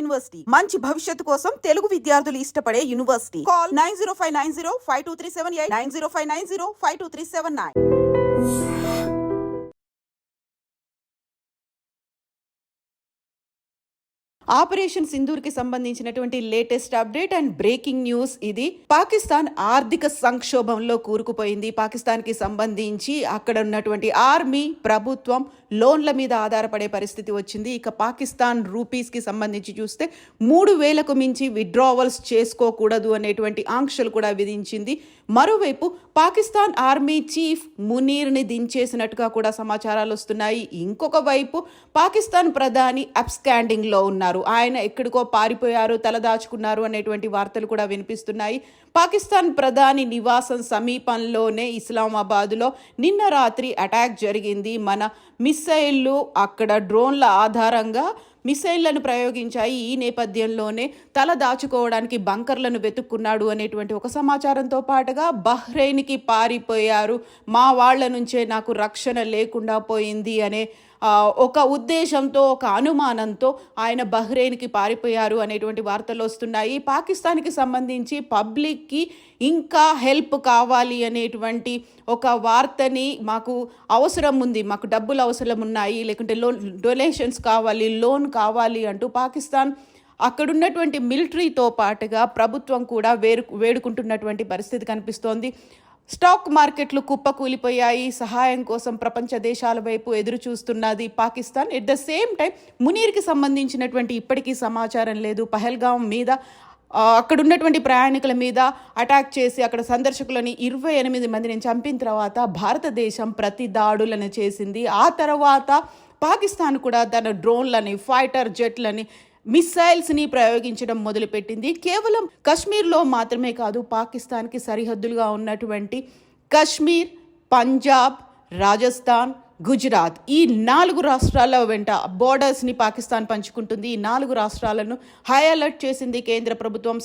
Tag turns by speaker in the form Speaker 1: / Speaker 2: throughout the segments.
Speaker 1: University మంచి భవిష్యత్తు కోసం తెలుగు విద్యార్థులు ఇష్టపడే యూనివర్సిటీ. కాల్ 9059052378 9059052379. ఆపరేషన్ సింధూర్కి సంబంధించినటువంటి latest update and breaking news ఇది. పాకిస్తాన్ ఆర్థిక సంక్షోభంలో కూరుకుపోయింది. పాకిస్తాన్కి సంబంధించి అక్కడ ఉన్నటువంటి ఆర్మీ, ప్రభుత్వం లోన్ల మీద ఆధారపడే పరిస్థితి వచ్చింది. ఇక పాకిస్తాన్ రూపీస్కి సంబంధించి చూస్తే 3,000కు మించి విత్డ్రావల్స్ చేసుకోకూడదు అనేటువంటి ఆంక్షలు కూడా విధించింది. మరోవైపు పాకిస్తాన్ ఆర్మీ చీఫ్ మునీర్ని దించేసినట్టుగా కూడా సమాచారాలు వస్తున్నాయి. ఇంకొక వైపు పాకిస్తాన్ ప్రధాని అబ్స్కాండింగ్లో ఉన్నారు. ఆయన ఎక్కడికో పారిపోయారు, తలదాచుకున్నారు అనేటువంటి వార్తలు కూడా వినిపిస్తున్నాయి. పాకిస్తాన్ ప్రధాని నివాసం సమీపంలోనే ఇస్లామాబాద్లో నిన్న రాత్రి అటాక్ జరిగింది. మన మిస్సైళ్ళు అక్కడ డ్రోన్ల ఆధారంగా మిసైళ్లను ప్రయోగించాయి. ఈ నేపథ్యంలోనే తల దాచుకోవడానికి బంకర్లను వెతుక్కున్నాడు అనేటువంటి ఒక సమాచారంతో పాటుగా బహ్రెయిన్కి పారిపోయారు, మా వాళ్ల నుంచే నాకు రక్షణ లేకుండా పోయింది అనే ఒక ఉద్దేశంతో, ఒక అనుమానంతో ఆయన బహ్రెయిన్కి పారిపోయారు అనేటువంటి వార్తలు వస్తున్నాయి. పాకిస్తాన్కి సంబంధించి పబ్లిక్కి ఇంకా హెల్ప్ కావాలి అనేటువంటి ఒక వార్తని, మాకు అవసరం ఉంది, మాకు డబ్బులు అవసరం ఉన్నాయి, లేకుంటే డొనేషన్స్ కావాలి, లోన్ కావాలి అంటూ పాకిస్తాన్ అక్కడున్నటువంటి మిలిటరీతో పాటుగా ప్రభుత్వం కూడా వేడుకుంటున్నటువంటి పరిస్థితి కనిపిస్తోంది. స్టాక్ మార్కెట్లు కుప్పకూలిపోయాయి. సహాయం కోసం ప్రపంచ దేశాల వైపు ఎదురు చూస్తున్నది Pakistan. At the same time మునీర్కి సంబంధించినటువంటి ఇప్పటికీ సమాచారం లేదు. పహల్గాం మీద అక్కడున్నటువంటి ప్రయాణికుల మీద అటాక్ చేసి అక్కడ సందర్శకులని 28 మందిని చంపిన తర్వాత భారతదేశం ప్రతి దాడులను చేసింది. ఆ తర్వాత పాకిస్తాన్ కూడా తన డ్రోన్లని, ఫైటర్ జెట్లని, మిసైల్స్ని ప్రయోగించడం మొదలుపెట్టింది. కేవలం కశ్మీర్లో మాత్రమే కాదు, పాకిస్తాన్కి సరిహద్దులుగా ఉన్నటువంటి కశ్మీర్, పంజాబ్, రాజస్థాన్, గుజరాత్, ఈ 4 రాష్ట్రాల వెంట బోర్డర్స్ని పాకిస్తాన్ పంచుకుంటుంది. ఈ 4 రాష్ట్రాలను హై అలర్ట్ చేసింది కేంద్ర ప్రభుత్వం.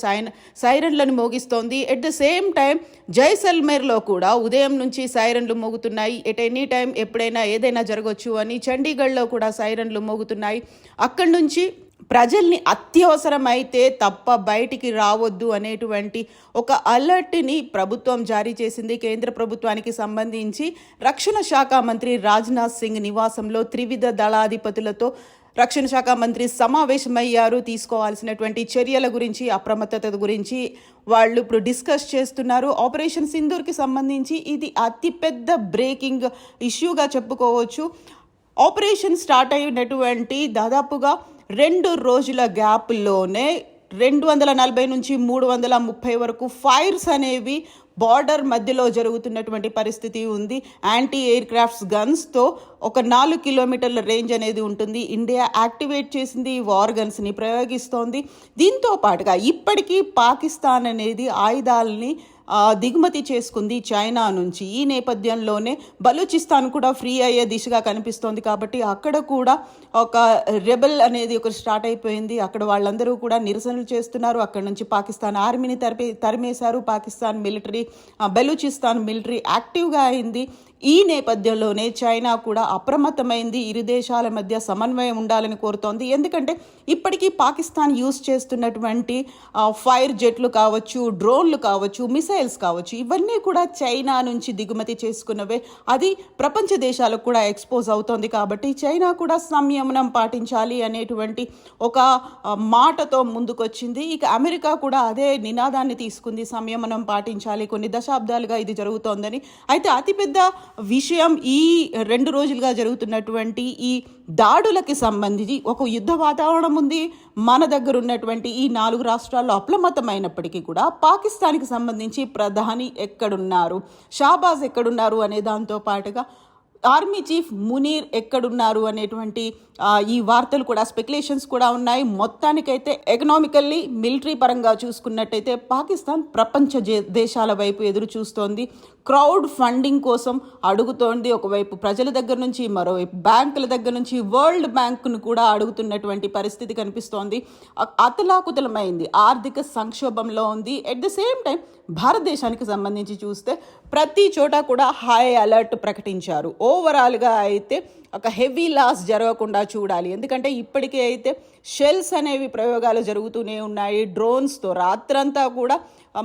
Speaker 1: సైరన్లను మోగిస్తోంది. ఎట్ ద సేమ్ టైం జైసల్మేర్లో కూడా ఉదయం నుంచి సైరన్లు మోగుతున్నాయి. ఎట్ ఎనీ టైం ఎప్పుడైనా ఏదైనా జరగవచ్చు అని. చండీగఢ్లో కూడా సైరన్లు మోగుతున్నాయి. అక్కడి నుంచి ప్రజల్ని అత్యవసరమైతే తప్ప బయటికి రావద్దు అనేటువంటి ఒక అలర్ట్ని ప్రభుత్వం జారీ చేసింది. కేంద్ర ప్రభుత్వానికి సంబంధించి రక్షణ శాఖ మంత్రి రాజ్నాథ్ సింగ్ నివాసంలో త్రివిధ దళాధిపతులతో రక్షణ శాఖ మంత్రి సమావేశమయ్యారు. తీసుకోవాల్సినటువంటి చర్యల గురించి, అప్రమత్తత గురించి వాళ్ళు ఇప్పుడు డిస్కస్ చేస్తున్నారు. ఆపరేషన్ సింధూర్కి సంబంధించి ఇది అతిపెద్ద బ్రేకింగ్ ఇష్యూగా చెప్పుకోవచ్చు. ఆపరేషన్ స్టార్ట్ అయినటువంటి దాదాపుగా 2 రోజుల గ్యాప్లోనే 240 నుంచి 330 వరకు ఫైర్స్ అనేవి బార్డర్ మధ్యలో జరుగుతున్నటువంటి పరిస్థితి ఉంది. యాంటీ ఎయిర్ క్రాఫ్ట్స్ గన్స్తో ఒక 4 కిలోమీటర్ల రేంజ్ అనేది ఉంటుంది. ఇండియా యాక్టివేట్ చేసింది, వార్ గన్స్ని ప్రయోగిస్తోంది. దీంతో పాటుగా ఇప్పటికీ పాకిస్తాన్ అనేది ఆయుధాలని దిగుమతి చేసుకుంది చైనా నుంచి. ఈ నేపథ్యంలోనే బలూచిస్తాన్ కూడా ఫ్రీ అయ్యే దిశగా కనిపిస్తోంది. కాబట్టి అక్కడ కూడా ఒక రెబెల్ అనేది ఒక స్టార్ట్ అయిపోయింది. అక్కడ వాళ్ళందరూ కూడా నిరసనలు చేస్తున్నారు. అక్కడ నుంచి పాకిస్తాన్ ఆర్మీని తరిమేశారు. పాకిస్తాన్ మిలిటరీ, బలూచిస్తాన్ మిలిటరీ యాక్టివ్గా అయింది. ఈ నేపథ్యంలోనే చైనా కూడా అప్రమత్తమైంది. ఇరు దేశాల మధ్య సమన్వయం ఉండాలని కోరుతోంది. ఎందుకంటే ఇప్పటికీ పాకిస్తాన్ యూజ్ చేస్తున్నటువంటి ఫైర్ జెట్లు కావచ్చు, డ్రోన్లు కావచ్చు, మిసైల్స్ కావచ్చు, ఇవన్నీ కూడా చైనా నుంచి దిగుమతి చేసుకున్నవే. అది ప్రపంచ దేశాలకు కూడా ఎక్స్పోజ్ అవుతోంది. కాబట్టి చైనా కూడా సంయమనం పాటించాలి అనేటువంటి ఒక మాటతో ముందుకొచ్చింది. ఇక అమెరికా కూడా అదే నినాదాన్ని తీసుకుంది, సంయమనం పాటించాలి. కొన్ని దశాబ్దాలుగా ఇది జరుగుతోందని. అయితే అతిపెద్ద విషయం ఈ 2 రోజులుగా జరుగుతున్నటువంటి ఈ దాడులకి సంబంధించి ఒక యుద్ధ వాతావరణం ఉంది. మన దగ్గర ఉన్నటువంటి ఈ 4 రాష్ట్రాల్లో అప్రమత్తమైనప్పటికీ కూడా పాకిస్తాన్కి సంబంధించి ప్రధాని ఎక్కడున్నారు, షాబాజ్ ఎక్కడున్నారు అనే దాంతో పాటుగా ఆర్మీ చీఫ్ మునీర్ ఎక్కడున్నారు అనేటువంటి ఈ వార్తలు కూడా, స్పెక్యులేషన్స్ కూడా ఉన్నాయి. మొత్తానికైతే ఎకనామికల్లీ, మిలిటరీ పరంగా చూసుకున్నట్టయితే పాకిస్తాన్ ప్రపంచ దేశాల వైపు ఎదురు చూస్తోంది. క్రౌడ్ ఫండింగ్ కోసం అడుగుతోంది. ఒకవైపు ప్రజల దగ్గర నుంచి, మరోవైపు బ్యాంకుల దగ్గర నుంచి, వరల్డ్ బ్యాంకును కూడా అడుగుతున్నటువంటి పరిస్థితి కనిపిస్తోంది. అతలాకుతలమైంది, ఆర్థిక సంక్షోభంలో ఉంది. ఎట్ ద సేమ్ టైం భారతదేశానికి సంబంధించి చూస్తే ప్రతి చోట కూడా హై అలర్ట్ ప్రకటించారు. ఓవరాల్గా అయితే ఒక హెవీ లాస్ జరగకుండా చూడాలి. ఎందుకంటే ఇప్పటికే అయితే షెల్స్ అనేవి ప్రయోగాలు జరుగుతూనే ఉన్నాయి. డ్రోన్స్తో రాత్రంతా కూడా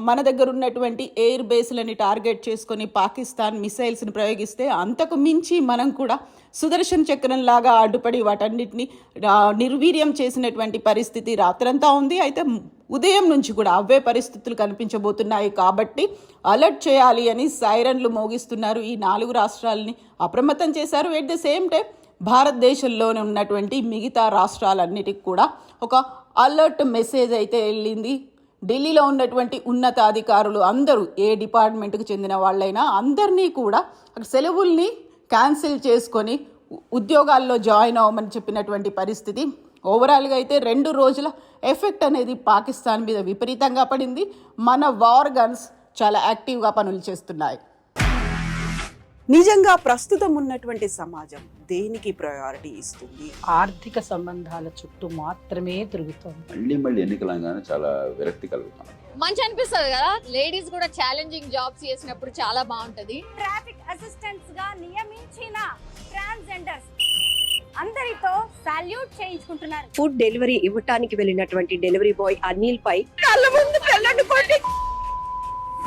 Speaker 1: మన దగ్గర ఉన్నటువంటి ఎయిర్ బేస్లని టార్గెట్ చేసుకొని పాకిస్తాన్ మిసైల్స్ని ప్రయోగిస్తే అంతకు మించి మనం కూడా సుదర్శన్ చక్రం లాగా అడ్డుపడి వాటన్నిటిని నిర్వీర్యం చేసినటువంటి పరిస్థితి రాత్రంతా ఉంది. అయితే ఉదయం నుంచి కూడా అవే పరిస్థితులు కనిపించబోతున్నాయి. కాబట్టి అలర్ట్ చేయాలి అని సైరన్లు మోగిస్తున్నారు. ఈ 4 రాష్ట్రాలని అప్రమత్తం చేశారు. ఎట్ ద సేమ్ టైం భారతదేశంలోనే ఉన్నటువంటి మిగతా రాష్ట్రాలన్నిటికి కూడా ఒక అలర్ట్ మెసేజ్ అయితే వెళ్ళింది. ఢిల్లీలో ఉన్నటువంటి ఉన్నతాధికారులు అందరూ ఏ డిపార్ట్మెంట్కి చెందిన వాళ్ళైనా అందరినీ కూడా సెలవుల్ని క్యాన్సిల్ చేసుకొని ఉద్యోగాల్లో జాయిన్ అవ్వమని చెప్పినటువంటి పరిస్థితి. ఓవరాల్గా అయితే 2 రోజుల ఎఫెక్ట్ అనేది పాకిస్తాన్ మీద విపరీతంగా పడింది. మన వార్ గన్స్ చాలా యాక్టివ్గా పనులు చేస్తున్నాయి. నిజంగా ప్రస్తుతం ఉన్నటువంటి సమాజం దేనికి ప్రయారిటీ ఇస్తుంది?
Speaker 2: ఆర్థిక సంబంధాల చుట్టూ మాత్రమే తిరుగుతుంది.
Speaker 3: మళ్ళీ ఎన్నికలంగానే చాలా విరక్తి కలుగుతాం.
Speaker 4: మంచి అనిపిస్తుంది కదా, లేడీస్ కూడా ఛాలెంజింగ్ జాబ్స్ చేసినప్పుడు చాలా బాగుంటది.
Speaker 5: ట్రాఫిక్ అసిస్టెంట్స్ గా నియమించిన ట్రాన్స్జెండర్స్ అందరితో సాల్యూట్ చేయించుకుంటున్నారు.
Speaker 6: ఫుడ్ డెలివరీ ఇవ్వటానికి వెళ్ళినటువంటి డెలివరీ బాయ్ అనిల్ పై కళ్ళ ముందు